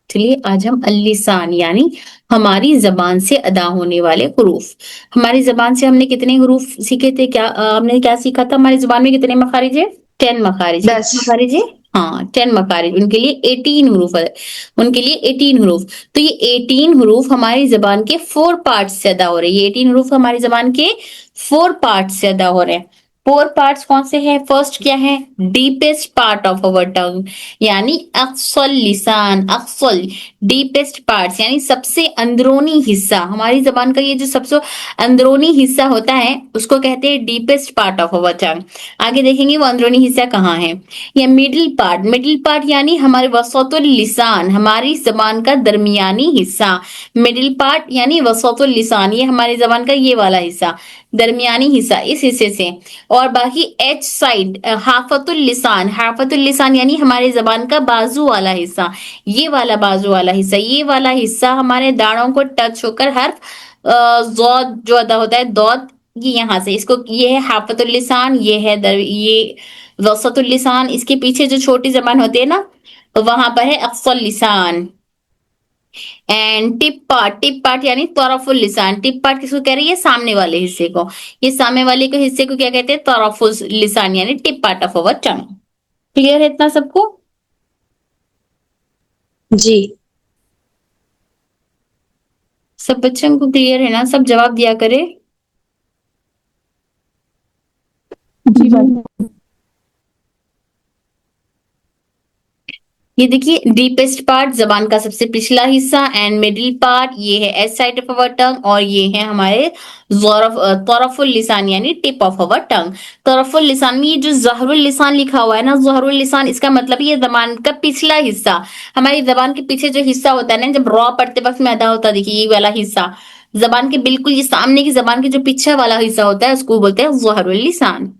चलिए आज हम अल्लिसान यानी हमारी जबान से अदा होने वाले हुरूफ। हमारी जबान से हमने कितने हुरूफ सीखे थे? हमने क्या सीखा था? हमारी जबान में कितने मखारिज है? 10 मखारिज। दस। कितने मखारिज है? हाँ 10 मखारिज। उनके लिए 18 हुरूफ है। उनके लिए 18 हुरूफ। तो ये 18 हुरूफ हमारी जबान के 4 पार्ट से अदा हो रहे हैं। ये 18 हुरूफ हमारी जबान के 4 पार्ट से अदा हो रहे हैं। 4 पार्ट्स कौन से हैं? फर्स्ट क्या है? डीपेस्ट पार्ट ऑफ अवर टंग यानी अक्सल लिसान। अक्सल डीपेस्ट पार्ट्स यानी सबसे अंदरूनी हिस्सा। हमारी जबान का ये जो सबसे अंदरूनी हिस्सा होता है उसको कहते हैं डीपेस्ट पार्ट ऑफ अवर टंग। आगे देखेंगे वो अंदरूनी हिस्सा कहाँ है। या मिडिल पार्ट। मिडिल पार्ट यानी हमारे वसतुल लिसान, हमारी जबान का दरमियानी हिस्सा। मिडिल पार्ट यानी वसतुल लिसान, ये हमारी जबान का ये वाला हिस्सा, दरमियानी हिस्सा, इस हिस्से से। और बाकी एच साइड हाफतुल लिसान। हाफतुल लिसान यानी हमारे जबान का बाजू वाला हिस्सा, ये वाला बाजू वाला हिस्सा, ये वाला हिस्सा हमारे दाढ़ों को टच होकर हर्फ ज़ौद जो अदा होता है, दौद, ये यहाँ से, इसको, ये है हाफतुल लिसान, ये वसतुल लिसान। इसके पीछे जो छोटी जबान होती है ना, वहां पर है अक्सल लिसान। And tip part. Tip part यानी तौरफुल लिसान। टिप पार्ट किसको कह रही है? सामने वाले हिस्से को। ये सामने वाले को हिस्से को क्या कहते हैं? तौरफुल लिसान यानी tip part of our tongue. Clear है इतना सबको? जी। सब बच्चों को क्लियर है ना? सब जवाब दिया करे। जी मैम। ये देखिए डीपेस्ट पार्ट जबान का सबसे पिछला हिस्सा, एंड मिडिल पार्ट ये है एस साइड ऑफ अवर टंग, और ये है हमारे तौरफुल लिसान यानी टिप ऑफ अवर टंग। तौरफुल लिसान में ये जो जहरुल लिसान लिखा हुआ है ना, जहरुल लिसान, इसका मतलब ये जबान का पिछला हिस्सा। हमारी जबान के पीछे जो हिस्सा होता है ना, जब रॉ पढ़ते वक्त में अदा होता है, देखिए ये वाला हिस्सा जबान के बिल्कुल ये सामने की जबान के जो पीछे वाला हिस्सा होता है उसको बोलते हैं जहरुल लिसान।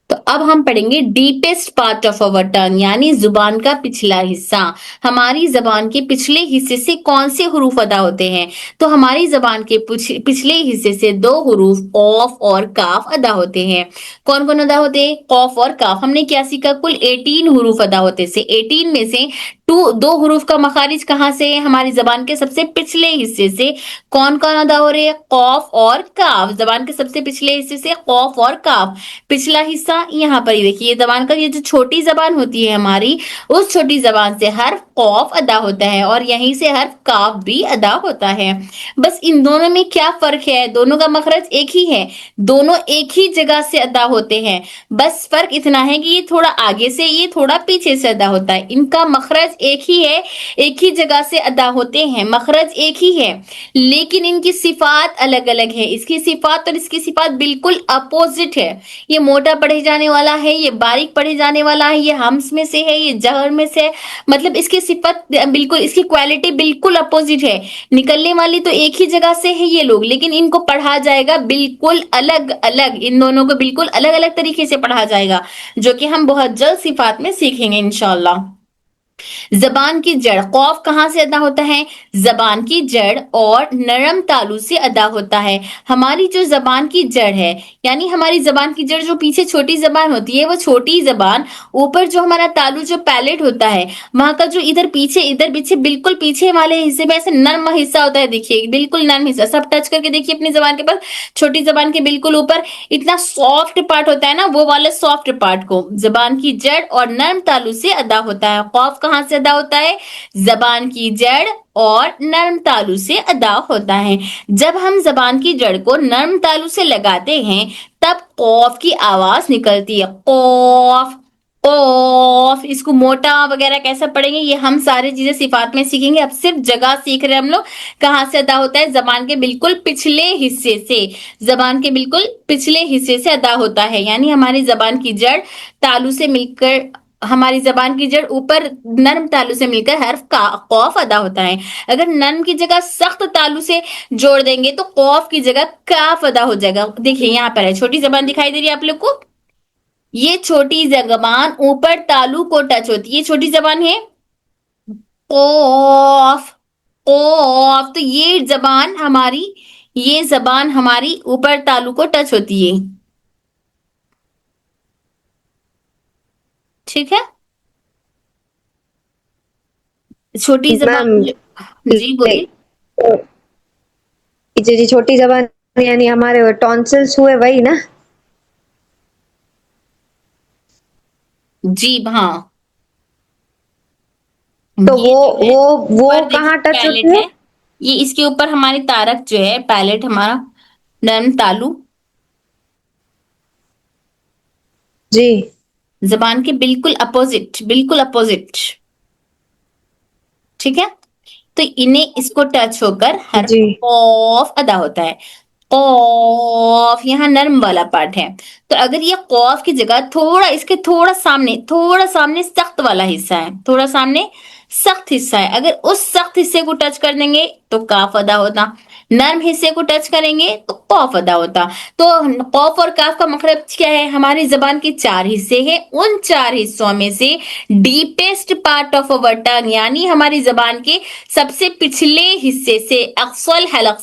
तो अब हम पढ़ेंगे डीपेस्ट पार्ट ऑफ अवर टंग यानी जुबान का पिछला हिस्सा। हमारी जबान के पिछले हिस्से से कौन से हुरूफ अदा होते हैं? तो हमारी जबान के पिछले हिस्से से 2 हुरूफ कॉफ और काफ अदा होते हैं। कौन कौन अदा होते हैं? कॉफ और काफ। हमने क्या सीखा? कुल 18 हुरूफ अदा होते से 18 में से 2 हुरूफ का मखारिज कहाँ से है? हमारी जबान के सबसे पिछले हिस्से से। कौन कौन अदा हो रहे हैं? कॉफ और काफ। जबान के सबसे पिछले हिस्से से कॉफ और काफ। पिछला हिस्सा यहाँ पर ही देखिए, जबान का ये जो छोटी जबान होती है हमारी, उस छोटी जबान से हर्फ कौफ अदा होता है और यहीं से हर्फ काफ भी अदा होता है। बस इन दोनों में क्या फर्क है? दोनों का मखरज एक ही है, दोनों एक ही जगह से अदा होते हैं। बस फर्क इतना है कि ये थोड़ा आगे से, ये थोड़ा पीछे से अदा होता है। इनका मखरज एक ही है, एक ही जगह से अदा होते हैं, मखरज एक ही है, लेकिन इनकी सिफात अलग अलग है। इसकी सिफात और इसकी सिफात बिल्कुल अपोजिट है। ये मोटा पढ़े जाने वाला है, ये बारीक पढ़े जाने वाला है, ये हम्स में से है, ये जहर में से है। मतलब इसकी सिफत बिल्कुल, इसकी क्वालिटी बिल्कुल अपोजिट है। निकलने वाली तो एक ही जगह से है ये लोग, लेकिन इनको पढ़ा जाएगा बिल्कुल अलग अलग। इन दोनों को बिल्कुल अलग अलग तरीके से पढ़ा जाएगा, जो कि हम बहुत जल्द सिफात में सीखेंगे इंशाल्लाह। जबान की जड़। कौफ कहाँ से अदा होता है? जबान की जड़ और नरम तालु से अदा होता है। हमारी जो जबान की जड़ है, यानी हमारी जबान की जड़ जो पीछे छोटी जबान होती है, वो छोटी जबान, ऊपर जो हमारा तालु जो पैलेट होता है, वहां का जो इधर पीछे, इधर पीछे, बिल्कुल पीछे वाले हिस्से में ऐसे नर्म हिस्सा होता है। देखिए बिल्कुल नर्म हिस्सा, सब टच करके देखिए अपनी जबान के पास, छोटी जबान के बिल्कुल ऊपर इतना सॉफ्ट पार्ट होता है ना, वो वाले सॉफ्ट पार्ट को जबान की जड़ और नर्म तालु से अदा होता है। खौफ कहाँ से अदा होता है? जबान की जड़ और नर्म तालु से अदा होता है। जब हम जबान की जड़ को नर्म तालु से लगाते हैं तब कौफ की आवाज निकलती है। कौफ, कौफ। इसको मोटा वगैरह कैसे पढ़ेंगे, ये हम सारी चीजें सिफात में सीखेंगे। अब सिर्फ जगह सीख रहे हैं हम लोग। कहाँ से अदा होता है? जबान के बिल्कुल पिछले हिस्से से। जबान के बिल्कुल पिछले हिस्से से अदा होता है, यानी हमारी जबान की जड़ तालु से मिलकर, हमारी जबान की जड़ ऊपर नर्म तालु से मिलकर हर्फ का कौफ अदा होता है। अगर नर्म की जगह सख्त तालु से जोड़ देंगे तो कौफ की जगह काफ अदा हो जाएगा। देखिए यहाँ पर है, छोटी जबान दिखाई दे रही है आप लोग को, ये छोटी जबान ऊपर तालु को टच होती है, ये छोटी जबान है कौफ। कौफ, तो ये जबान हमारी ऊपर तालु को टच होती है। ठीक है? छोटी मैम जबान जी बोलिए। जी छोटी जबान यानी हमारे टॉन्सिल्स हुए वही ना? जी हाँ, तो ये जो है वो ऊपर देखिए कहाँ टच पैलेट होती है, है? ये इसके ऊपर हमारी तारक जो है, पैलेट हमारा नर्म तालु, जी जबान के बिल्कुल अपोजिट, बिल्कुल अपोजिट। ठीक है, तो इन्हें इसको टच होकर हर जी कॉफ अदा होता है। कॉफ यहाँ नर्म वाला पार्ट है। तो अगर ये कॉफ की जगह थोड़ा इसके थोड़ा सामने सख्त वाला हिस्सा है, थोड़ा सामने सख्त हिस्सा है, अगर उस सख्त हिस्से को टच कर देंगे तो काफ अदा होता, नर्म हिस्से को टच करेंगे तो कॉफ अदा होता। तो कॉफ और काफ का मखरज क्या है? हमारी जबान के चार हिस्से हैं, उन चार हिस्सों में से डीपेस्ट पार्ट ऑफ अवर टंग यानी हमारी जबान के सबसे पिछले हिस्से से, अक्सल हलक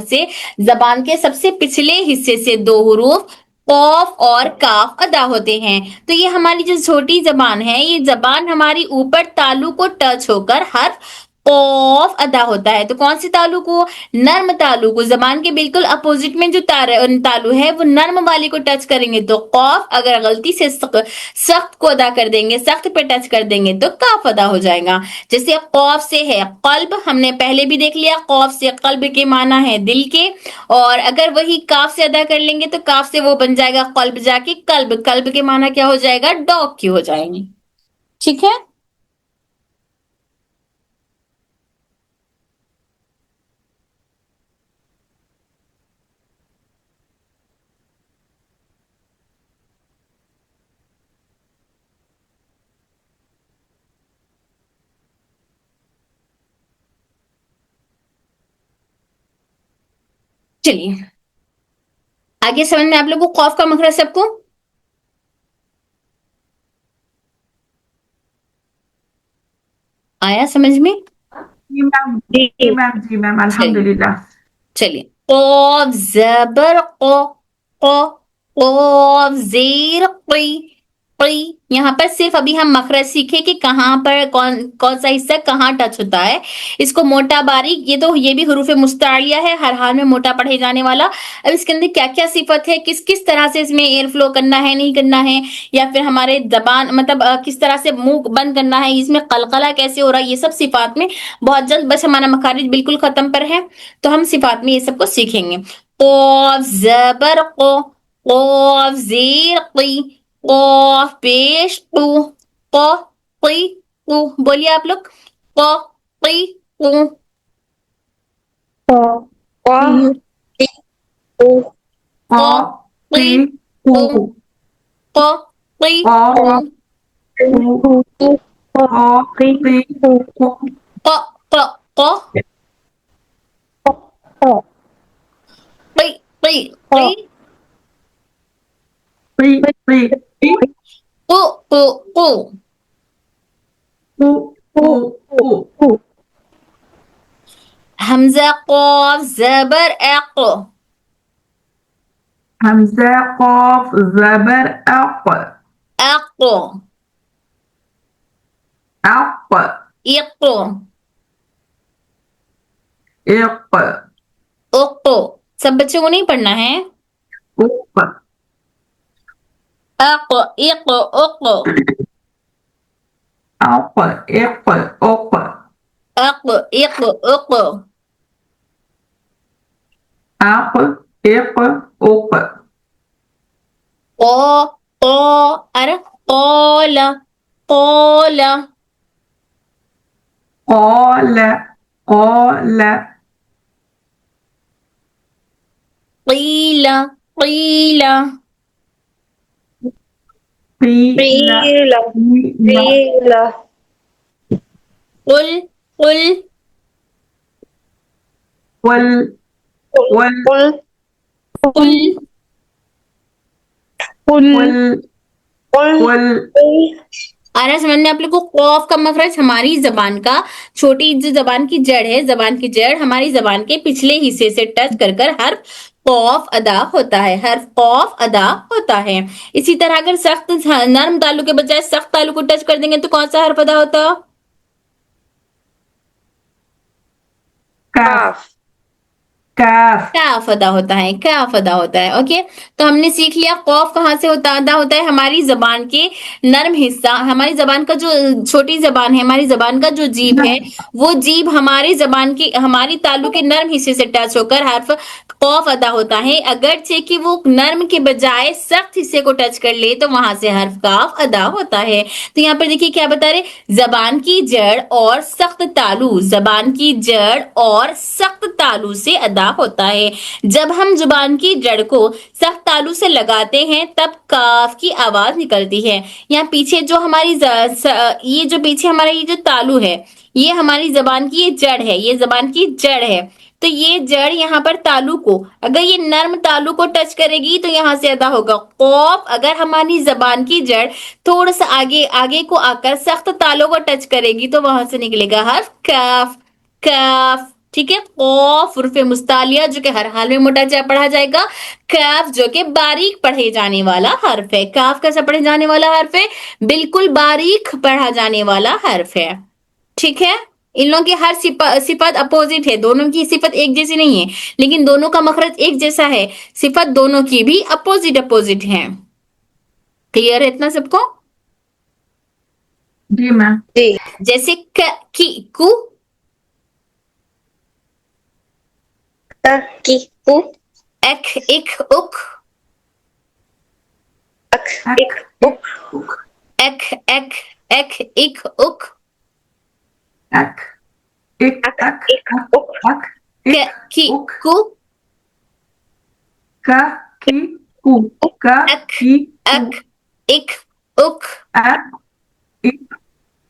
से जबान के सबसे पिछले हिस्से से दो हुरूफ कॉफ और काफ अदा होते हैं। तो ये हमारी जो छोटी जबान है, ये जबान हमारी ऊपर तालु को टच होकर हर कॉफ अदा होता है। तो कौन सी तालु को? नर्म तालु को। जबान के बिल्कुल अपोजिट में जो तालु है वो नर्म वाले को टच करेंगे तो कॉफ, अगर गलती से सख्त को अदा कर देंगे, सख्त पे टच कर देंगे तो काफ अदा हो जाएगा। जैसे कौफ से है कल्ब, हमने पहले भी देख लिया, कौफ से कल्ब के माना है दिल के, और अगर वही काफ से अदा कर लेंगे तो काफ से वो बन जाएगा कल्ब, जाके कल्ब, कल्ब के माना क्या हो जाएगा? डॉग की हो जाएंगे। ठीक है, चलिए आगे समझ में आप लोग को कौफ का मखरज सबको आया समझ में? जी मैम, जी जी मैम, चलिए अल्हम्दुलिल्लाह। चलिए, कौफ जबर को कौफ जेर कई, यहाँ पर सिर्फ अभी हम मखरज सीखे कि कहाँ पर कौन कौन सा हिस्सा कहाँ टच होता है। इसको मोटा बारीक, ये भी हुरूफ मुस्तालिया है, हर हाल में मोटा पढ़े जाने वाला। अब इसके अंदर क्या क्या सिफत है, किस किस तरह से इसमें एयर फ्लो करना है, नहीं करना है, या फिर हमारे जबान मतलब किस तरह से मुंह बंद करना है, इसमें कलकला कैसे हो रहा है, ये सब सिफात में बहुत जल्द, बस हमारा मखारिज बिल्कुल खत्म पर है तो हम सिफात में ये सबको सीखेंगे। कौफ जबर कौफ जेर की, कौफ पेश कौफ की बोलिए आप लोग, कौफ की कौफ कौफ की कौफ की की कु हमजा कौफ जबर हमजा कौफ जबर अक अक अक इक इक उक। सब बच्चों को नहीं पढ़ना है। उक अक इक उक अक इक उक अक इक उक अक इक उक ओ ओ अरे कौला कौला قال قال قीला قीला قيل قيل قل قل قل قل قل قل आ रहा है समझ में आप लोग को? कौफ का मखरज हमारी जबान का, छोटी जो जबान की जड़ है, जबान की जड़ हमारी जबान के पिछले हिस्से से टच कर कर हर्फ कौफ अदा होता है, हर्फ कौफ अदा होता है। इसी तरह अगर सख्त नर्म तालु के बजाय सख्त तालु को टच कर देंगे तो कौन सा हर्फ अदा होता? काफ, काफ, काफ, काफ अदा होता है, काफ अदा होता है। ओके, तो हमने सीख लिया कौफ कहाँ से अदा होता है। हमारी जबान के नर्म हिस्सा, हमारी जबान का जो छोटी जबान है, हमारी जबान का जो जीभ है, वो जीभ हमारी जबान की, हमारी तालु के नर्म हिस्से से टच होकर हर्फ कौफ अदा होता है। अगरचे कि वो नर्म के बजाय सख्त हिस्से को टच कर ले तो वहां से हर्फ काफ अदा होता है। तो यहाँ पर देखिए क्या बता रहे, जबान की जड़ और सख्त तालु, जबान की जड़ और सख्त तालु से अदा होता है। जब हम जुबान की जड़ को सख्त तालु से लगाते हैं तब काफ की आवाज निकलती है। यहाँ पीछे जो हमारी ये जो पीछे हमारा ये जो तालु है, ये हमारी जबान की ये जड़ है, ये जबान की जड़ है। तो ये जड़ यहाँ पर तालु को, अगर ये नर्म तालु को टच करेगी तो यहाँ से अदा होगा कौफ। अगर हमारी जबान की जड़ थोड़ा सा आगे आगे को आकर सख्त तालु को टच करेगी तो वहां से निकलेगा हर्फ काफ, काफ। ठीक है, कौफ उर्फे मुस्तालिया जो कि हर हाल में मोटा पढ़ा जाएगा, काफ जो कि बारीक पढ़े जाने वाला हर्फ है। काफ कैसा पढ़े जाने वाला हर्फ है, बिल्कुल बारीक पढ़ा जाने वाला हर्फ है। ठीक है, इन लोगों की हर सिफत अपोजिट है, दोनों की सिफत एक जैसी नहीं है, लेकिन दोनों का मखरज एक जैसा है, सिफत दोनों की भी अपोजिट अपोजिट है। क्लियर है इतना सबको? जी मैम, जी, जैसे क की कु, की, कु, अक इक उक, अक, इक, उक, उक, अक अक अक इक उक, अक, इक, अक, अक, इक, अक, उक, अक, क इक, की उक, कु, का, की, कु, का, अक की, कु, अक इक उक। अक, इक,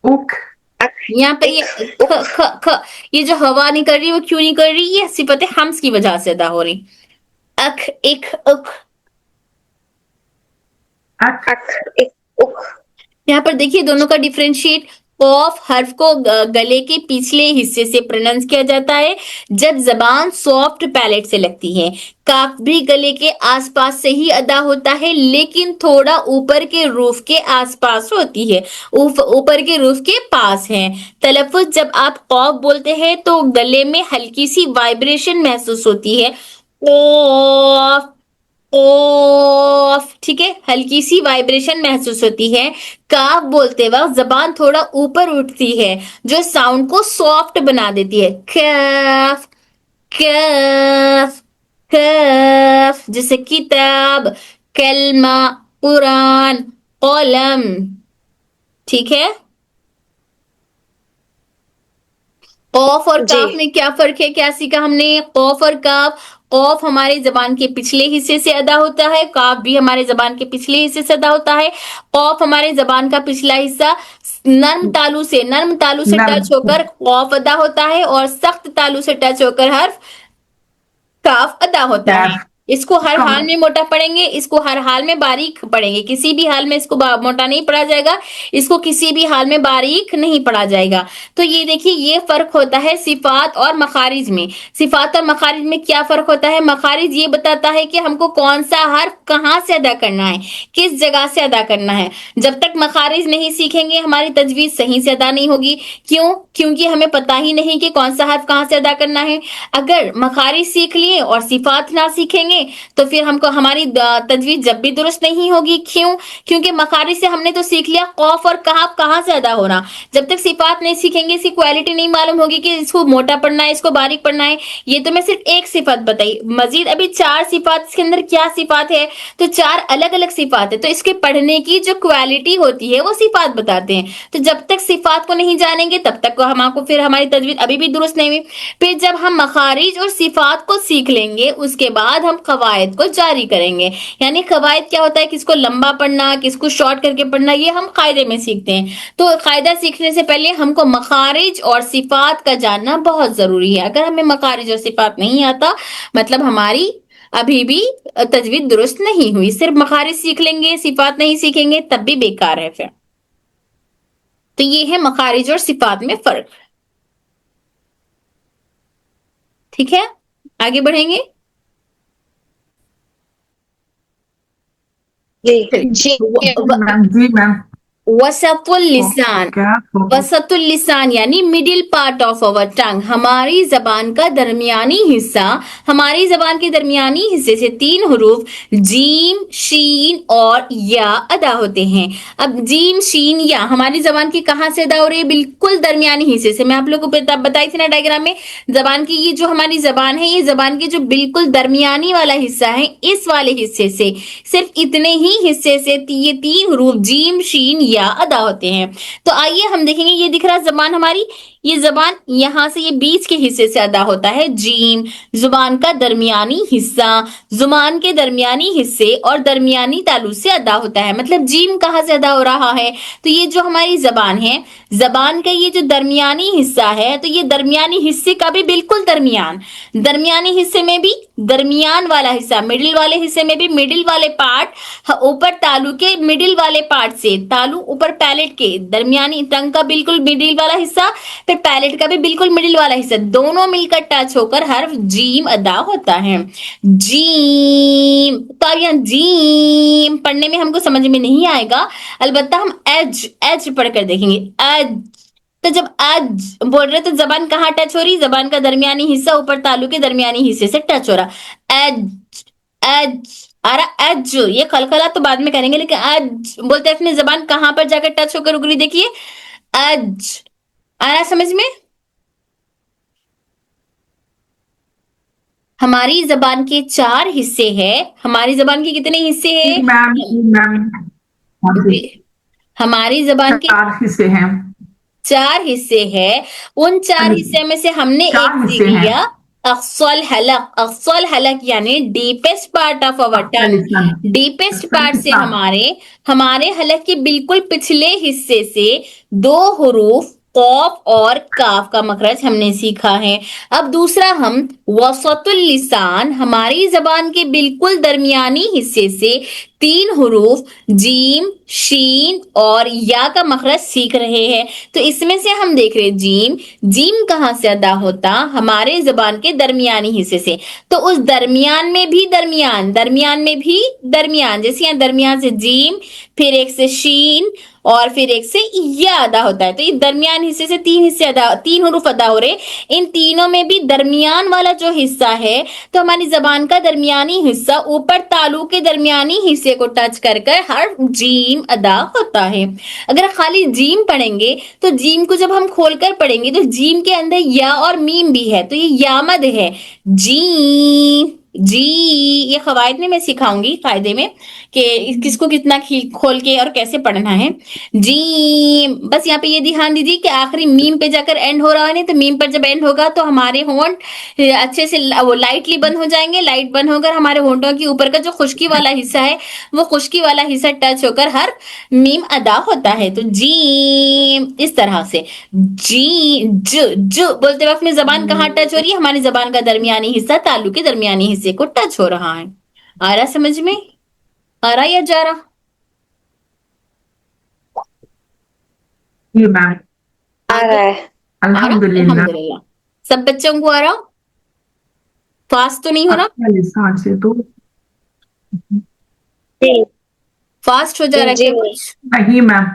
उक, अक, यहाँ पर ये ख ख ख, ये जो हवा निकल रही है वो क्यों निकल रही है, सिफत हम्स की वजह से अदा हो रही। अक इक उक, अक, अक, इक, उक। यहाँ पर देखिए दोनों का डिफरेंशिएट। कॉफ हर्फ को गले के पिछले हिस्से से प्रोनाउंस किया जाता है जब जबान सॉफ्ट पैलेट से लगती है। काफ भी गले के आसपास से ही अदा होता है लेकिन थोड़ा ऊपर के रूफ के आसपास होती है, ऊपर के रूफ के पास है। तलफ़ुज़ जब आप कॉफ बोलते हैं तो गले में हल्की सी वाइब्रेशन महसूस होती है, कॉफ ओफ। ठीक है, हल्की सी वाइब्रेशन महसूस होती है। काफ बोलते वक्त जबान थोड़ा ऊपर उठती है जो साउंड को सॉफ्ट बना देती है, काफ काफ काफ। जैसे किताब, कलमा, कुरान, कलम। ठीक है, कौफ और जी। काफ में क्या फर्क है, क्या सीखा हमने? कौफ और काफ, कौफ हमारे जबान के पिछले हिस्से से अदा होता है, काफ भी हमारे जबान के पिछले हिस्से से अदा होता है। कौफ हमारे जबान का पिछला हिस्सा नर्म तालु से नर्म। टच होकर कौफ अदा होता है और सख्त तालु से टच होकर हर्फ काफ अदा होता है। काफ। इसको हर हाल में मोटा पढ़ेंगे, इसको हर हाल में बारीक पढ़ेंगे, किसी भी हाल में इसको मोटा नहीं पढ़ा जाएगा, इसको किसी भी हाल में बारीक नहीं पढ़ा जाएगा। तो ये देखिए ये फर्क होता है सिफात और मखारिज में। सिफात और मखारिज में क्या फर्क होता है? मखारिज ये बताता है कि हमको कौन सा हर्फ कहाँ से अदा करना है, किस जगह से अदा करना है। जब तक मखारिज नहीं सीखेंगे हमारी तजवीज सही से अदा नहीं होगी। क्यों? क्योंकि हमें पता ही नहीं कि कौन सा हर्फ कहाँ से अदा करना है। अगर मखारिज सीख लिए और सिफात ना सीखेंगे तो फिर हमको हमारी तजवीज जब भी दुरुस्त नहीं होगी। क्यों? क्योंकि मखारिज से हमने तो सीख लिया कौफ और काफ कहाँ से अदा होना, जब तक सिफात नहीं सीखेंगे इसकी क्वालिटी नहीं मालूम होगी कि इसको मोटा पढ़ना है, इसको बारीक पढ़ना है। ये तो मैं सिर्फ एक सिफात बताई, मजीद अभी 4 सिफात, इसके अंदर क्या सिफात है तो 4 अलग अलग सिफात है, तो इसके पढ़ने की जो क्वालिटी होती है वो सिफात बताते हैं। तो जब तक सिफात को नहीं जानेंगे तब तक हमको फिर हमारी तजवीज अभी भी दुरुस्त नहीं हुई। फिर जब हम मखारिज और सिफात को सीख लेंगे उसके बाद हम कवायद को जारी करेंगे। यानी कवायद क्या होता है, किसको लंबा पढ़ना, किसको शॉर्ट करके पढ़ना, ये हम कायदे में सीखते हैं। तो कायदा सीखने से पहले हमको मखारिज और सिफात का जानना बहुत जरूरी है। अगर हमें मखारिज और सिफात नहीं आता मतलब हमारी अभी भी तजवीज दुरुस्त नहीं हुई। सिर्फ मखारिज सीख लेंगे सिफात नहीं सीखेंगे तब भी बेकार है फिर। तो ये है मखारिज और सिफात में फर्क। ठीक है, आगे बढ़ेंगे। जी, जी, मैम, जी मैम। वसतुल लिसान, वसतुल लिसान यानी मिडिल पार्ट ऑफ अवर टंग, हमारी जबान का दरमियानी हिस्सा। हमारी जबान के दरमियानी हिस्से से 3 हरूफ जीम, शीन और या अदा होते हैं। अब जीम, शीन, या हमारी जबान की कहां से अदा हो रही है? बिल्कुल दरमियानी हिस्से से। मैं आप लोगों को बताई थी ना डायग्राम में, जबान की ये जो हमारी जबान है, ये जबान के जो बिल्कुल दरमियानी वाला हिस्सा है, इस वाले हिस्से से, सिर्फ इतने ही हिस्से से ये 3 हरूफ जीम, शीन, या अदा होते हैं। तो आइए हम देखेंगे, ये दिख रहा है जबान हमारी, ये जबान यहां से ये बीच के हिस्से से अदा होता है जीम, जुबान का दरमियानी हिस्सा, जुबान के दरमियानी हिस्से और दरमियानी तालु से अदा होता है। मतलब जीम कहां से अदा हो रहा है? तो ये जो हमारी जबान है, जबान का ये जो दरमियानी हिस्सा है, तो ये दरमियानी हिस्से का भी बिल्कुल दरमियान, दरमियानी हिस्से में भी दरमियान वाला हिस्सा, मिडिल वाले हिस्से में भी मिडिल वाले पार्ट, ऊपर तालू के मिडिल वाले पार्ट से, तालू ऊपर पैलेट के दरमियानी टंग का बिल्कुल मिडिल वाला हिस्सा, फिर पैलेट का भी बिल्कुल मिडिल वाला हिस्सा, दोनों मिलकर टच होकर हर्फ जीम अदा होता है। जीम। तो अब यहाँ जीम पढ़ने में हमको समझ में नहीं आएगा, अलबत्ता हम एज, एज पढ़कर देखेंगे। एज, तो जब एज बोल रहे तो जबान कहाँ टच हो रही? जबान का दरमियानी हिस्सा ऊपर तालू के दरमियानी हिस्से से टच हो रहा। एज, एज आ रहा, एज। ये खलखला तो बाद में करेंगे, लेकिन एज बोलते हैं अपनी जबान कहां पर जाकर टच होकर रुक रही, देखिए एज। आ रहा समझ में? हमारी जबान के 4 हिस्से हैं। हमारी जबान के कितने हिस्से हैं? हमारी जबान के 4 हिस्से हैं। 4 हिस्से हैं। उन 4 हिस्से में से हमने एक सीख लिया अक्सल हलक। अक्सल हलक यानी deepest part of our tongue. Deepest part से हमारे हलक के बिल्कुल पिछले हिस्से से 2 हरूफ कॉफ और काफ का मखरज हमने सीखा है। अब दूसरा हम वसतुल लिसान, हमारी जबान के बिल्कुल दरमियानी हिस्से से 3 हरूफ जीम, शीन और या का मखरज सीख रहे हैं। तो इसमें से हम देख रहे जीम, जीम कहां से अदा होता? हमारे जबान के दरमियानी हिस्से से। तो उस दरमियान में भी दरमियान, दरमियान में भी दरमियान, जैसे यहाँ दरमियान से जीम, फिर एक से शीन और फिर एक से या अदा होता है। तो ये दरमियान हिस्से से 3 हिस्से अदा, 3 हरूफ अदा हो रहे। इन तीनों में भी दरमियान वाला जो हिस्सा है, तो हमारी जबान का दरमियानी हिस्सा ऊपर तालु के दरमियानी हिस्से को टच कर हर जीम अदा होता है। अगर खाली जीम पढ़ेंगे तो जीम को जब हम खोलकर पढ़ेंगे तो जीम के अंदर या और मीम भी है, तो ये यामद है। जी, जी, ये कवायद में मैं सिखाऊंगी कायदे में कि किसको कितना खोल के और कैसे पढ़ना है। जी, बस यहाँ पे ये ध्यान दीजिए कि आखिरी मीम पे जाकर एंड हो रहा है, नहीं तो मीम पर जब एंड होगा तो हमारे होंठ अच्छे से वो लाइटली बंद हो जाएंगे। लाइट बंद होकर हमारे होंठों के ऊपर का जो खुश्की वाला हिस्सा है, वो खुश्की वाला हिस्सा टच होकर हर मीम अदा होता है। तो जी इस तरह से जी, ज बोलते वक्त में जबान कहाँ टच हो रही है? हमारी जबान का दरमियानी हिस्सा तालु के दरमियानी हिस्से को टच हो रहा है। आ रहा समझ में? आ रहा या जा रहा? जी मैम, आ रहा है। अल्हम्दुलिल्लाह। अल्हम्दुलिल्लाह। सब बच्चों को आ रहा? फास्ट तो नहीं हो रहा? अच्छा लिसान से तो जी, फास्ट हो जा रहा है जी क्या नहीं। कुछ? नहीं मैम।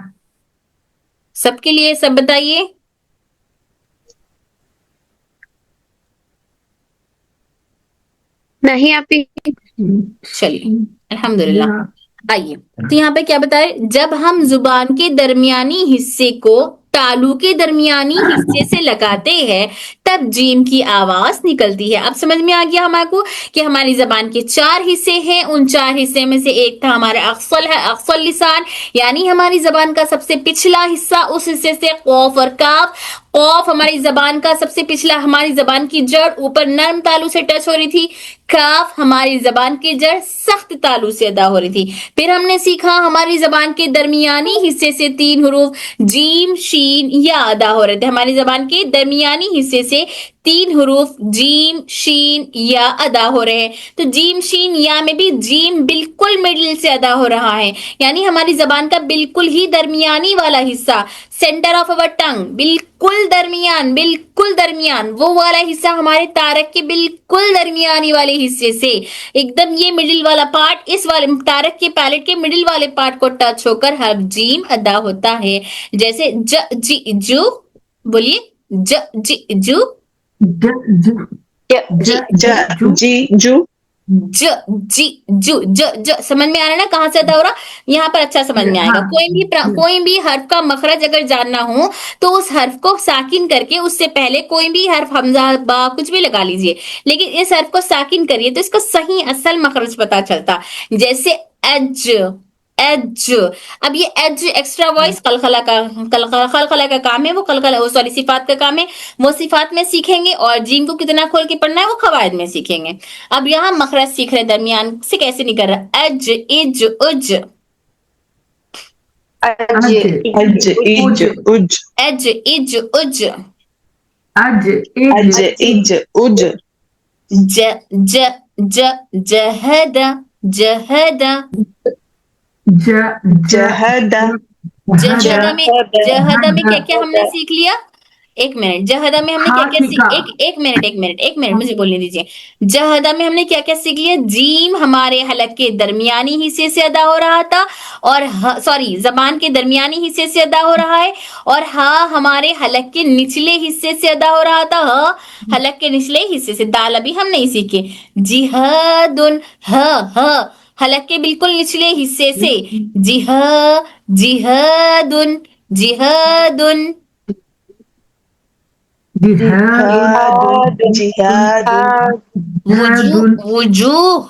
सबके लिए सब बताइए। नहीं आप ही। चलिए अल्हम्दुलिल्लाह। आइए, तो यहाँ पे क्या बताए? जब हम जुबान के दरमियानी हिस्से को तालू के दरमियानी हिस्से से लगाते हैं तब जीम की आवाज निकलती है। अब समझ में आ गया हमारे को कि हमारी जबान के 4 हिस्से हैं। उन 4 हिस्से में से एक था हमारा अक्सल है, अक्सल लिसान, यानी हमारी जबान का सबसे पिछला हिस्सा। उस हिस्से से कौफ और काफ। कौफ हमारी जबान का सबसे पिछला, हमारी जबान की जड़ ऊपर नरम तालू से टच हो रही थी। काफ हमारी जबान की जड़ सख्त तालू से अदा हो रही थी। फिर हमने सीखा हमारी जबान के दरमियानी हिस्से से 3 हरूफ जीम, शीन, या अदा हो रहे थे। हमारी जबान के दरमियानी हिस्से से से 3 हुरूफ जीम, शीन, या अदा हो रहे हैं। तो जीम, शीन, या में भी जीम बिल्कुल मिडिल से अदा हो रहा है, यानी हमारी जबान का बिल्कुल ही दरमियानी वाला हिस्सा, सेंटर ऑफ अवर टंग, बिल्कुल दरमियान, वो वाला हिस्सा हमारे तारक के बिल्कुल दरमियानी वाले हिस्से से एकदम ये मिडिल वाला पार्ट इस वाले तारक के पैलेट के मिडिल वाले पार्ट को टच होकर हर्फ जीम अदा होता है। जैसे ज जी जू, बोलिए ज जी जू, ज ज जी जू, ज जी जू, ज समझ में आ रहा है ना कहाँ से अदा हो रहा, यहाँ पर अच्छा समझ में आएगा। कोई भी हर्फ का मखरज अगर जानना हो तो उस हर्फ को साकिन करके उससे पहले कोई भी हर्फ, हमजा, बा, कुछ भी लगा लीजिए, लेकिन इस हर्फ को साकिन करिए तो इसका सही असल मखरज पता चलता। जैसे एज, एज, अब ये एज एक्स्ट्रा वॉइस कलकला का काम है, वो कलकला सॉरी सिफात का काम है, वो सिफात में सीखेंगे, और जीम को कितना खोल के पढ़ना है वो कवायद में सीखेंगे। अब यहाँ मखरज सीख रहे दरमियान से कैसे निकल रहा, एज, इज, उज, अज, इज, उज, एज, इज, उज, अज इज, उज, ज ज ज जहद, जहद, जहदा, जहदा में क्या क्या हमने सीख लिया, एक मिनट, जहदा में हमने क्या क्या सीख, एक मिनट मुझे बोलने दीजिए। जहदा में हमने क्या क्या सीख लिया, जीम हमारे हलक के दरमियानी हिस्से से अदा हो रहा था, और सॉरी जबान के दरमियानी हिस्से से अदा हो रहा है, और हा हमारे हलक के निचले हिस्से से अदा हो रहा था, ह हलक के निचले हिस्से से। दाल अभी हम नहीं सीखे। जिहादुन, ह हलक के बिल्कुल निचले हिस्से से, जिहादुन, जिहादुन, जिहाद, वुजूह,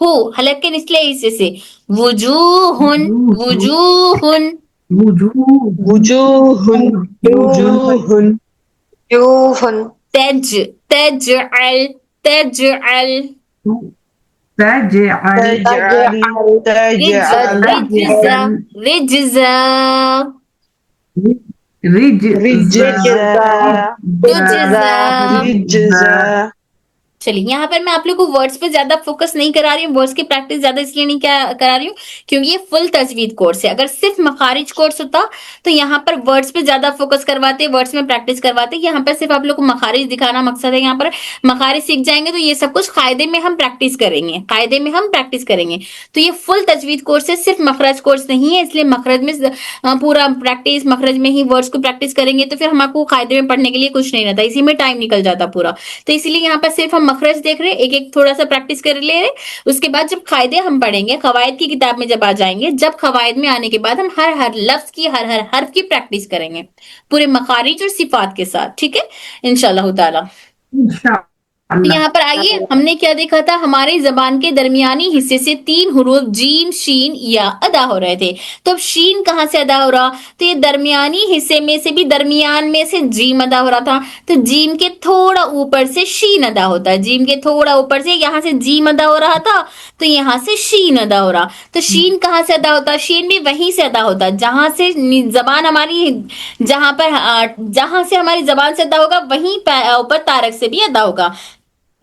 हु हलक के निचले हिस्से से, वुजूहुन, वुजूहुन, वुजूहुन, वुजूहुन, यूफुन, तज, तजअल, तजअल, तजअल, रिज्जा, रिज्जा, रिज्जा, तुज्जा। रिज्जा। चलिए यहाँ पर मैं आप लोग को वर्ड्स पे ज्यादा फोकस नहीं करा रही हूँ, वर्ड्स की प्रैक्टिस ज्यादा इसलिए नहीं करा रही हूँ क्योंकि ये फुल तजवीद कोर्स है। अगर सिर्फ मखारिज कोर्स होता तो यहाँ पर वर्ड्स पे ज्यादा फोकस करवाते, वर्ड्स में प्रैक्टिस करवाते। यहाँ पर सिर्फ आप लोग को मखारिज दिखाना मकसद है। यहाँ पर मखारिज सीख जाएंगे तो ये सब कुछ कायदे में हम प्रैक्टिस करेंगे, कायदे में हम प्रैक्टिस करेंगे। तो ये फुल तजवीद कोर्स है, सिर्फ मखरज कोर्स नहीं है, इसलिए मखरज में पूरा प्रैक्टिस, मखरज में ही वर्ड्स को प्रैक्टिस करेंगे तो फिर हमको कायदे में पढ़ने के लिए कुछ नहीं रहता, इसी में टाइम निकल जाता पूरा। तो इसीलिए यहाँ पर सिर्फ हम मखरज देख रहे, एक एक थोड़ा सा प्रैक्टिस कर ले रहे। उसके बाद जब कायदे हम पढ़ेंगे, कवायद की किताब में जब आ जाएंगे, जब कवायद में आने के बाद हम हर हर लफ्ज की, हर हर हर्फ की प्रैक्टिस करेंगे पूरे मखारिज और सिफात के साथ, ठीक है इंशाअल्लाह ताला। तो यहाँ पर आइए, हमने क्या देखा था, हमारे जबान के दरमियानी हिस्से से 3 हुरूफ जीम, शीन, या अदा हो रहे थे। तो अब शीन कहाँ से अदा हो रहा, तो ये दरमियानी हिस्से में से भी, दरमियान में से जीम अदा हो रहा था, तो जीम के थोड़ा ऊपर से शीन अदा होता है। जीम के थोड़ा ऊपर से, यहाँ से जीम अदा हो रहा था तो यहाँ से शीन अदा हो रहा। तो शीन कहाँ से अदा होता है, शीन भी वहीं से अदा होता है जहां से जबान हमारी, जहां से हमारी जबान से अदा होगा वहीं ऊपर तारक से भी अदा होगा।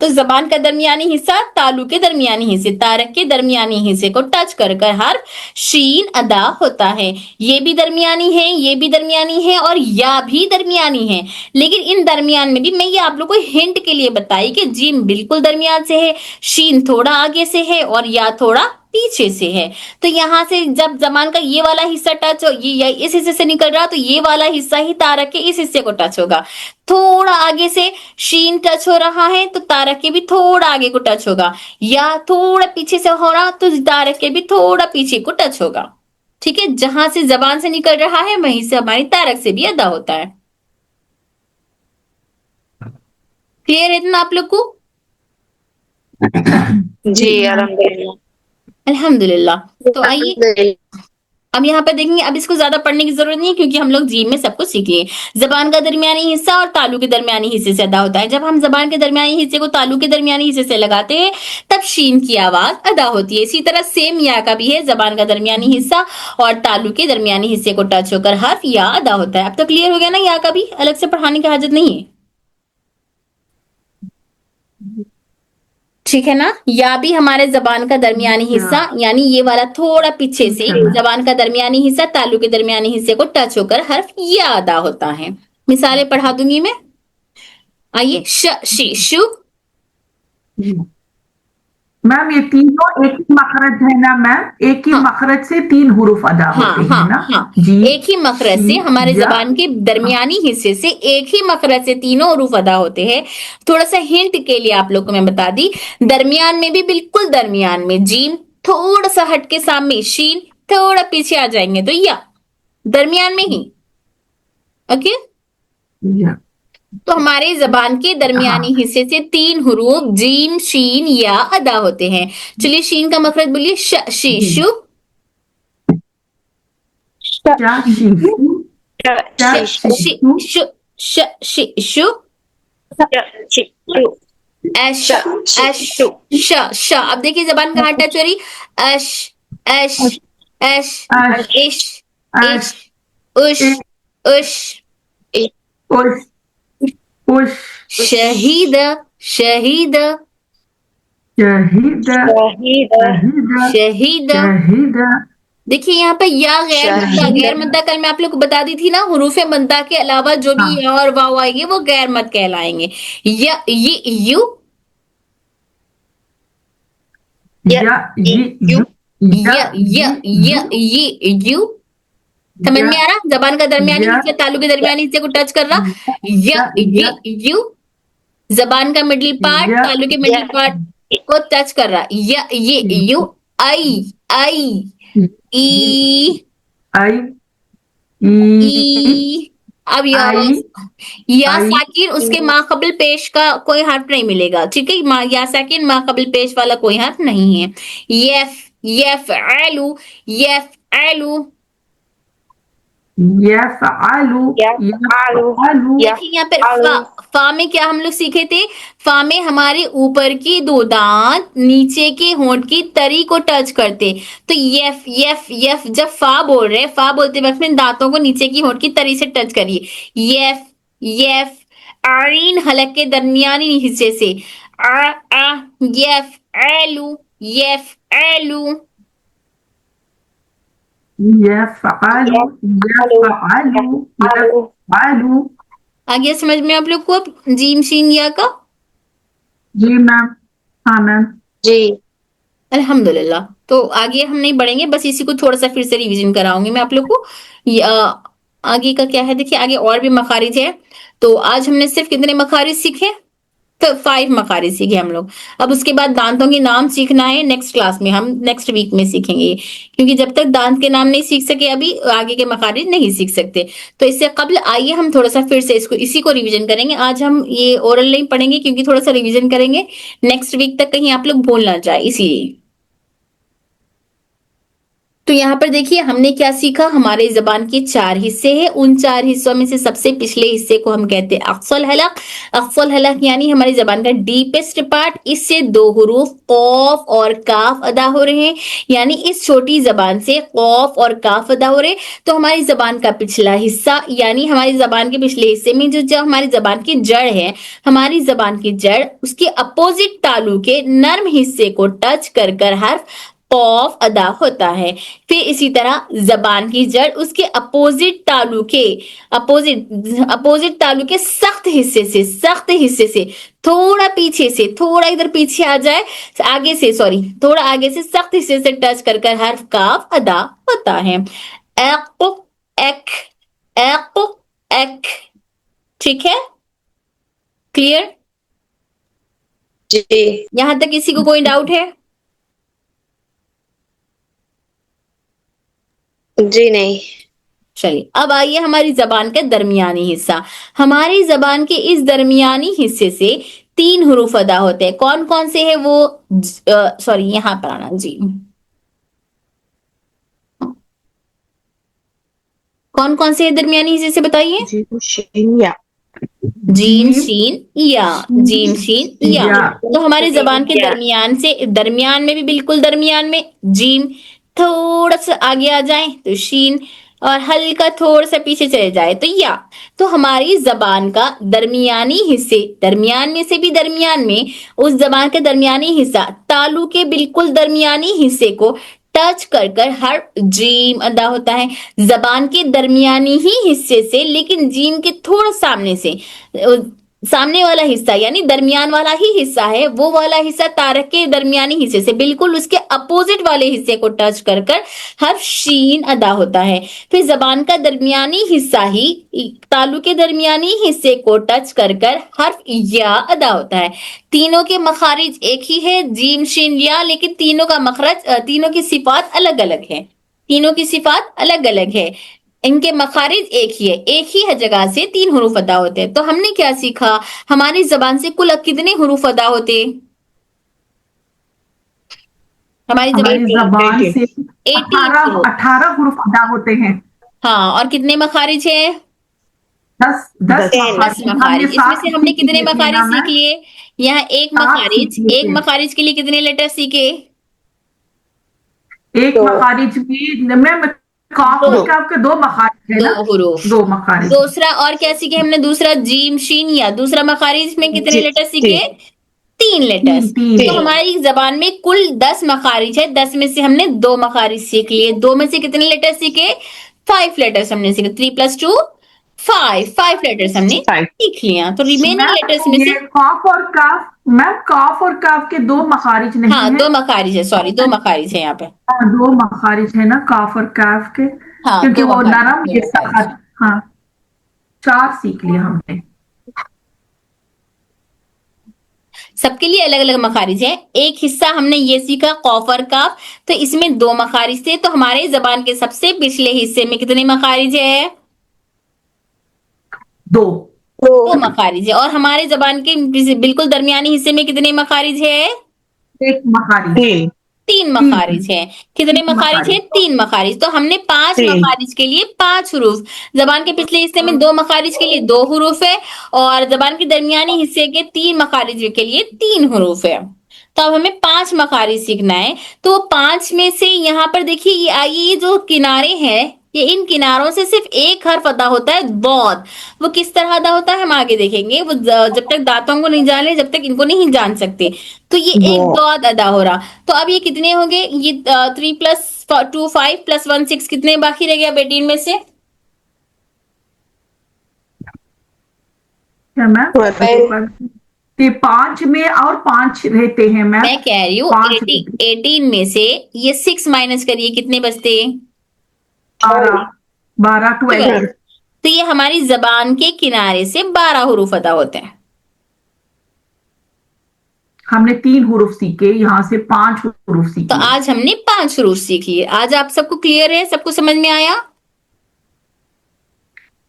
तो जबान का दरमियानी हिस्सा तालु के दरमियानी हिस्से, तारक के दरमियानी हिस्से को टच कर कर हर्फ शीन अदा होता है। ये भी दरमियानी है, ये भी दरमियानी है, और या भी दरमियानी है। लेकिन इन दरमियान में भी मैं ये आप लोग को हिंट के लिए बताई कि जीम बिल्कुल दरमियान से है, शीन थोड़ा आगे से है, और या थोड़ा पीछे से है। तो यहाँ से जब जबान का ये वाला हिस्सा टच हो, ये इस हिस्से से निकल रहा, तो ये वाला हिस्सा ही तारक के इस हिस्से को टच होगा। थोड़ा आगे से शीन टच हो रहा है तो तारक के भी थोड़ा आगे को टच होगा, या थोड़ा पीछे से हो रहा तो तारक के भी थोड़ा पीछे को टच होगा। ठीक है, जहां से जबान से निकल रहा है वहीं से हमारी तारक से भी अदा होता है। क्लियर है इतना आप लोग को? जी अल्हम्दुलिल्लाह, अल्हम्दुलिल्लाह। तो आइए अब यहाँ पर देखेंगे, अब इसको ज्यादा पढ़ने की जरूरत नहीं है क्योंकि हम लोग जीम में सब कुछ सीख लिए। जबान का दरमियानी हिस्सा और तालु के दरमियानी हिस्से से अदा होता है। जब हम जबान के दरमियानी हिस्से को तालु के दरमियानी हिस्से से लगाते हैं तब शीन की आवाज अदा होती है। इसी तरह सेम या का भी है, जबान का दरमियानी हिस्सा और तालु के दरमियानी हिस्से को टच होकर हर्फ या अदा होता है। अब तो क्लियर हो गया ना, या का भी अलग से पढ़ाने की हाजत नहीं है। ٹھیک ہے نا, یا بھی ہمارے زبان کا درمیانی حصہ یعنی یہ والا تھوڑا پیچھے سے زبان کا درمیانی حصہ تالو کے درمیانی حصے کو ٹچ ہو کر حرف یا ادا ہوتا ہے. مثالیں پڑھا دوں گی میں, آئیے. ش شی شو. میم یہ تینوں ایک ہی مخرج ہے نا میم, ایک ہی مخرج سے 3 حروف ادا ہوتے ہیں نا جی, ایک ہی مخرج سے ہمارے زبان کے درمیانی حصے سے ایک ہی مخرج سے تینوں حروف ادا ہوتے ہیں. تھوڑا سا ہنٹ کے لیے آپ لوگ کو میں بتا دی, درمیان میں بھی بالکل درمیان میں جیم, تھوڑا سا ہٹ کے سامنے شین, تھوڑا پیچھے آ جائیں گے تو یا, درمیان میں ہی. اوکے, تو ہمارے زبان کے درمیانی حصے سے 3 حروف جیم شین یا ادا ہوتے ہیں. چلیے شین کا مخرج بولیے. ش شی شو. ش شی شو. ایش ایش ش ش. اب دیکھیے زبان کہاں ٹچ ہو رہی, ایش ایش ایش ایش ایش اش اش. شہید شہید شہید. دیکھیے یہاں پہ یا غیر مدہ کل میں آپ لوگ کو بتا دی تھی نا, حروف مدہ کے علاوہ جو بھی یا اور واو آئیں گے وہ غیر مد کہلائیں گے. یا یو یو. سمجھ میں آ رہا, زبان کا درمیانی حصہ تالو کے درمیانی حصے کو ٹچ کر رہا. یو. زبان کا مڈل پارٹ تالو کے مڈل پارٹ کو ٹچ کر رہا. یو. آئی آئی ای. اب یا ساکن اس کے ما قبل پیش کا کوئی حرف نہیں ملے گا, ٹھیک ہے, یا ساکن ما قبل پیش والا کوئی حرف نہیں ہے. یف یفعلو یفعلو. دیکھیں یہاں پر فا میں کیا ہم لوگ سیکھے تھے, فا میں ہمارے اوپر کی 2 دانت نیچے کے ہونٹ کی تری کو ٹچ کرتے. تو یف یف یف جب فا بول رہے, فا بولتے وقت میں دانتوں کو نیچے کی ہونٹ کی تری سے ٹچ کریے. یف یف. آئین حلق کے درمیانی حصے سے یف ایلو یف ایلو. آگے سمجھ میں آپ لوگ کو اب جیم شین یا کا؟ جی میم, ہاں میم جی الحمدللہ. تو آگے ہم نہیں بڑھیں گے, بس اسی کو تھوڑا سا پھر سے ریویژن کراؤں گی میں آپ لوگ کو. آگے کا کیا ہے, دیکھیے آگے اور بھی مخارج ہے. تو آج ہم نے صرف کتنے مخارج سیکھے, تو 5 مخارج سیکھے ہم لوگ. اب اس کے بعد دانتوں کے نام سیکھنا ہے نیکسٹ کلاس میں, ہم نیکسٹ ویک میں سیکھیں گے, کیونکہ جب تک دانت کے نام نہیں سیکھ سکے ابھی آگے کے مخارج نہیں سیکھ سکتے. تو اس سے قبل آئیے ہم تھوڑا سا پھر سے اسی کو ریویژن کریں گے. آج ہم یہ اورل نہیں پڑھیں گے کیونکہ تھوڑا سا ریویژن کریں گے, نیکسٹ ویک تک کہیں آپ لوگ بھول نہ جائے, اسی لیے. تو یہاں پر دیکھیے ہم نے کیا سیکھا, ہمارے زبان کے 4 حصے ہیں. ان 4 حصوں میں سے سب سے پچھلے حصے کو ہم کہتے ہیں اقصی الحلق. اقصی الحلق یعنی ہماری زبان کا ڈیپسٹ پارٹ, اس سے 2 حروف قاف اور کاف ادا ہو رہے ہیں, یعنی اس چھوٹی زبان سے قاف اور کاف ادا ہو رہے ہیں. تو ہماری زبان کا پچھلا حصہ یعنی ہماری زبان کے پچھلے حصے میں جو ہماری زبان کی جڑ ہے, ہماری زبان کی جڑ اس کے اپوزٹ تالو کے نرم حصے کو ٹچ کر کر حرف قاف ادا ہوتا ہے. پھر اسی طرح زبان کی جڑ اس کے اپوزٹ تالو کے سخت حصے سے تھوڑا پیچھے سے, تھوڑا ادھر پیچھے آ جائے, تھوڑا آگے سے سخت حصے سے ٹچ کر کر حرف کاف ادا ہوتا ہے. ایک ایک ایک ایک. ٹھیک ہے, کلیئر؟ جی یہاں تک کسی کو کوئی ڈاؤٹ ہے؟ جی نہیں. چلیے اب آئیے ہماری زبان کا درمیانی حصہ. ہماری زبان کے اس درمیانی حصے سے 3 حروف ادا ہوتے ہیں. کون کون سے ہیں وہ, یہاں پر آنا جی, کون کون سے درمیانی حصے سے بتائیے. جیم شین یا, جیم شین یا. تو ہماری زبان کے درمیان میں بھی بالکل درمیان میں جیم, تھوڑا سا آگے آ جائیں تو شین, اور ہلکا تھوڑا سا پیچھے چلے جائے تو یا. تو ہماری زبان کا درمیانی حصے، درمیان میں سے بھی درمیان میں، اس زبان کا درمیانی حصہ تالو کے بالکل درمیانی حصے کو ٹچ کر کر حرف جیم ادا ہوتا ہے. زبان کے درمیانی ہی حصے سے، لیکن جیم کے تھوڑا سامنے سے، سامنے والا حصہ یعنی درمیان والا ہی حصہ ہے، وہ والا حصہ تارک کے درمیانی حصے سے بالکل اس کے اپوزٹ والے حصے کو ٹچ کر کر حرف شین ادا ہوتا ہے. پھر زبان کا درمیانی حصہ ہی تالو کے درمیانی حصے کو ٹچ کر کر حرف یا ادا ہوتا ہے. تینوں کے مخارج ایک ہی ہے، جیم شین یا، لیکن تینوں کا مخرج، تینوں کی صفات الگ الگ ہے. تینوں کی صفات الگ الگ ہے، ان کے مخارج ایک ہی ہے، ایک ہی جگہ سے 3 حروف ادا ہوتے ہیں. تو ہم نے کیا سیکھا؟ ہماری زبان سے کل کتنے حروف ادا ہوتے؟ ہماری زبان سے 18 18 حروف ادا ہوتے ہیں. ہاں، اور کتنے مخارج ہیں؟ 10 مخارج. اس میں سے ہم نے کتنے مخارج سیکھ لیے؟ یہاں ایک مخارج کے لیے کتنے لیٹر سیکھے؟ ایک مخارج میں کاف اور کاف کے 2 مخارج ہیں نا، 2 حروف. 2 مخارج. دوسرا اور کیا سیکھے ہم نے؟ دوسرا جیم شین یا. دوسرا مخارج میں کتنے لیٹر سیکھے؟ 3 لیٹر. تو ہماری زبان میں کل 10 مخارج ہے، 10 میں سے ہم نے 2 مخارج سیکھ لیے. 2 میں سے کتنے لیٹر سیکھے؟ 5 لیٹرز ہم نے سیکھے. 3 + 2 5 لیٹرز ہم نے سیکھ لیا. تو ریمیننگ لیٹرز میں سے کاف اور کاف، میم کاف اور کاف کے 2 مخارج نہیں ہاں ہیں. 2 مخارج ہے، سوری 2 مخارج ہے یہاں پہ. 2 مخارج ہے نا کاف اور کاف کے، ہاں، کیونکہ 2 وہ مخارج، نرم 2 یہ مخارج. سخت. ہاں 4 سیکھ لیا ہم نے. سب کے لیے الگ الگ مخارج ہیں. ایک حصہ ہم نے یہ سیکھا قاف اور کاف، تو اس میں 2 مخارج تھے. تو ہمارے زبان کے سب سے پچھلے حصے میں کتنے مخارج ہے؟ 2 مخارج ہے. اور ہمارے زبان کے بالکل درمیانی حصے میں کتنے مخارج ہے؟ 1 مخارج. 3 مخارج ہے. کتنے مخارج ہے؟ 3 مخارج. تو ہم نے 5 مخارج کے لیے 5 حروف. زبان کے پچھلے حصے میں 2 مخارج کے لیے 2 حروف ہے، اور زبان کے درمیانی حصے کے 3 مخارج کے لیے 3 حروف ہے. تو اب ہمیں 5 مخارج سیکھنا ہے. تو 5 میں سے یہاں پر دیکھیے، یہ جو کنارے ہیں، یہ ان کناروں سے صرف ایک حرف ادا ہوتا ہے، ضاد. وہ کس طرح ادا ہوتا ہے ہم آگے دیکھیں گے. وہ جب تک دانتوں کو نہیں جان لے، جب تک ان کو نہیں جان سکتے. تو یہ ایک ضاد ادا ہو رہا. تو اب یہ کتنے ہو گئے؟ یہ 3 + 2 5 + 1 6. کتنے باقی رہ گیا بیٹی ان میں سے؟ کیا میم؟ 5 میں اور 5 رہتے ہیں میم. میں کہہ رہی ہوں 18 میں سے یہ 6 مائنس کریے، کتنے بچتے؟ 12 12. تو یہ ہماری زبان کے کنارے سے 12 حروف ادا ہوتے ہیں. ہم نے 3 حروف سیکھے، یہاں سے 5 حروف سیکھے. تو آج ہم نے 5 حروف سیکھ لیے. آج آپ سب کو کلیئر ہے؟ سب کو سمجھ میں آیا؟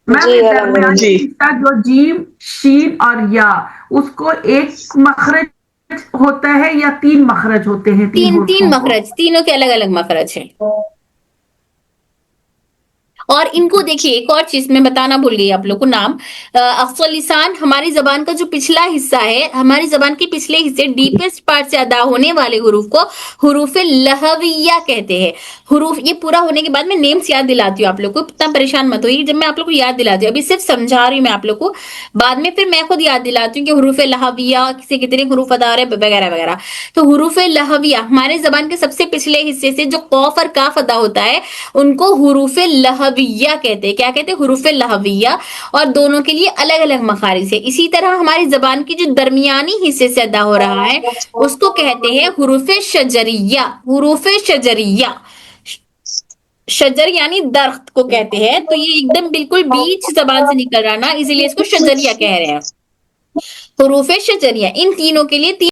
درمیانی حصہ جو جیم شین اور یا، اس کو ایک مخرج ہوتا ہے یا 3 مخرج ہوتے ہیں؟ 3 مخرج، تینوں کے الگ الگ مخرج ہیں. اور ان کو دیکھیے، ایک اور چیز میں بتانا بھول گئی آپ لوگ کو. نام افضل لسان، ہماری زبان کا جو پچھلا حصہ ہے، ہماری زبان کے پچھلے حصے ڈیپسٹ پارٹ سے ادا ہونے والے حروف کو حروف لہویہ کہتے ہیں. حروف یہ پورا ہونے کے بعد میں نیمز یاد دلاتی ہوں آپ لوگ کو، اتنا پریشان مت ہوئیے. جب میں آپ لوگ کو یاد دلاتی ہوں، ابھی صرف سمجھا رہی ہوں میں آپ لوگ کو، بعد میں پھر میں خود یاد دلاتی ہوں کہ حروف لہویہ سے کتنے حروف ادا ہو رہے وغیرہ وغیرہ. تو حروف لہویہ ہمارے زبان کے سب سے پچھلے حصے سے جو قاف اور کاف ادا ہوتا ہے، ان کو حروف لہویہ کہتے ہیں. کیا کہتے ہیں؟ حروف لہویہ. اور دونوں کے لیے الگ الگ مخارج ہے. اسی طرح ہماری زبان کی جو درمیانی حصے سے ادا ہو رہا ہے، اس کو کہتے ہیں حروف شجریہ. حروف شجریہ، شجر یعنی درخت کو کہتے ہیں. تو یہ ایک دم بالکل بیچ زبان سے نکل رہا نا، اسی لیے اس کو شجریہ کہہ رہے ہیں. حروف شجریہ ان تینوں کے لیے